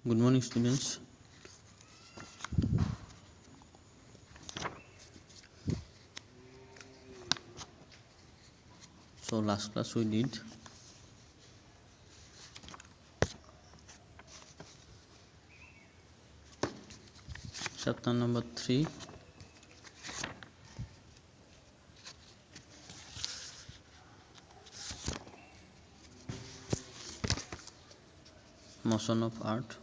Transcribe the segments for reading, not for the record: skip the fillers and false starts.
Good morning, students. So last class we did chapter number 3, motion of earth.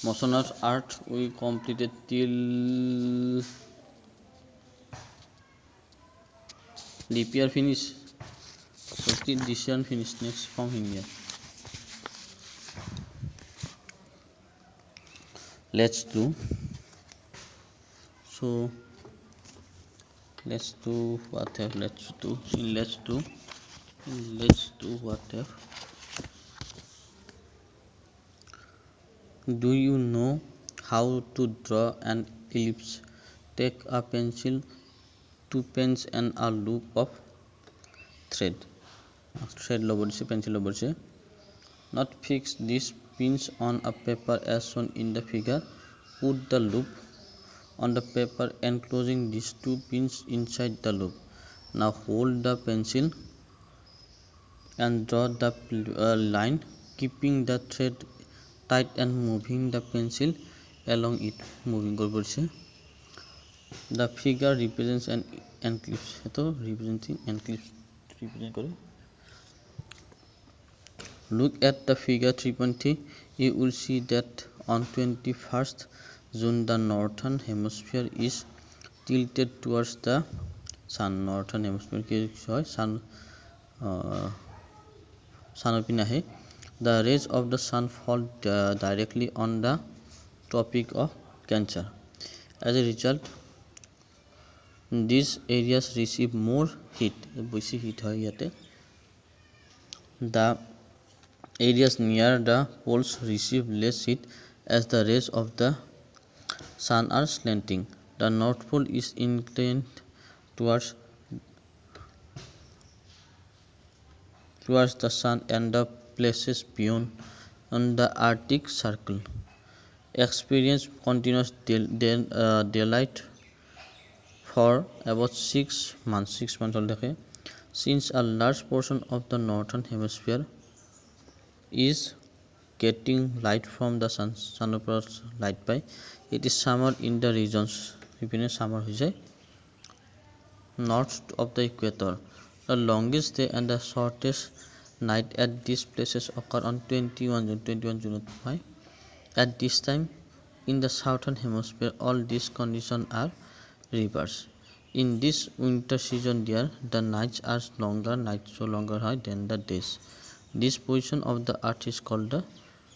Motion of earth we completed till leap year finish. So till this year finish, next from here. Let's do. So let's do whatever. Let's do whatever. Do you know how to draw an ellipse? Take a pencil, 2 pens and a loop of thread. Thread lower pencil lower. Not fix these pins on a paper as shown in the figure. Put the loop on the paper enclosing these 2 pins inside the loop. Now hold the pencil and draw the line, keeping the thread tight and moving the pencil along it. Moving the figure represents an eclipse. Representing eclipse represent. Look at the figure 3.3. You will see that on 21st June the northern hemisphere is tilted towards the sun. Northern hemisphere sun the rays of the sun fall directly on the Tropic of Cancer. As a result, these areas receive more heat. The areas near the poles receive less heat as the rays of the sun are slanting. The North Pole is inclined towards the sun, and the places beyond the Arctic Circle experience continuous daylight for about 6 months. Since a large portion of the northern hemisphere is getting light from the sun, light by it is summer in the regions summer north of the equator. The longest day and the shortest night at these places occur on 21 June. At this time in the southern hemisphere, all these conditions are reversed. In this winter season there, the nights are longer than the days. This position of the earth is called the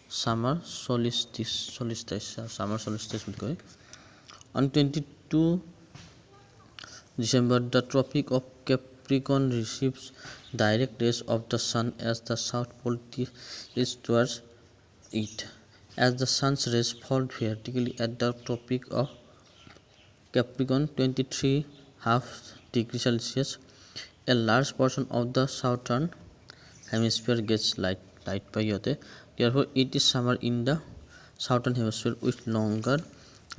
summer solstice. On 22 December, the Tropic of Capricorn receives direct rays of the sun as the south pole is towards it. As the sun's rays fall vertically at the Tropic of Capricorn 23.5 degrees Celsius, a large portion of the southern hemisphere gets light by yote. Therefore, it is summer in the southern hemisphere with longer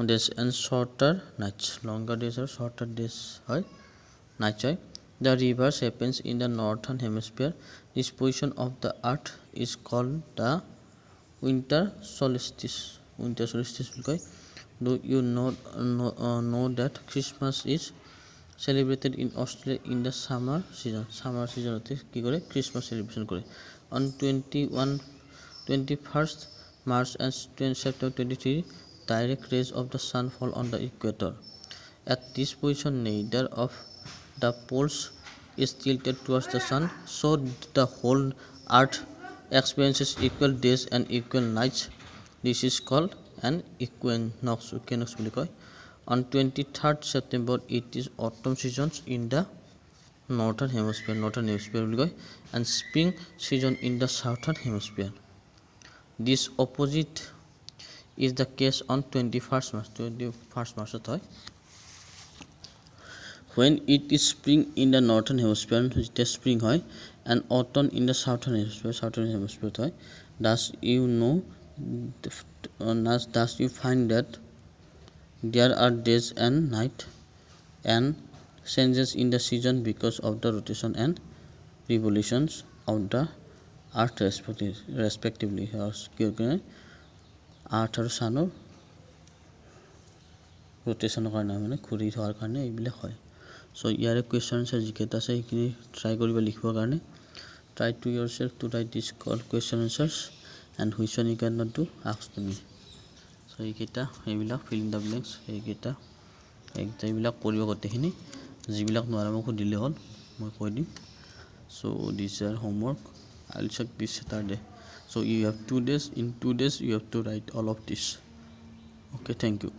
days and shorter nights. Longer days or shorter days nights. The reverse happens in the northern hemisphere. This position of the earth is called the winter solstice. Do you know that Christmas is celebrated in Australia in the summer season? Christmas celebration on 21st March and September 23, direct rays of the sun fall on the equator. At this position, neither of the poles is tilted towards the sun, so the whole earth experiences equal days and equal nights. This is called an equinox. On 23rd September, it is autumn seasons in the northern hemisphere, and spring season in the southern hemisphere. This opposite is the case on 21st March. 21st March হয় when it is spring in the northern hemisphere যেতিয়া spring হয় and autumn in the southern hemisphere হয় thus you find that there are days and night and changes in the season because of the rotation and revolutions of the earth respectively earth আৰু sunৰ rotation কাৰণে মানে ঘূৰি থোৱাৰ কাৰণে এইবিলাক হয় so ইয়াৰে question answer যিকেইটা আছে সেইখিনি ট্ৰাই কৰিবা লিখিবৰ কাৰণে try to yourself to write this question answers and which one you cannot do ask me so এইকেইটা এইবিলাক fill in the blanks এইবিলাক কৰিব গোটেইখিনি যিবিলাক নোৱাৰা মোক সুধিলে হ'ল মই কৈ দিম so these are homework I'll check this Saturday so you have 2 days in 2 days you have to write all of this okay thank you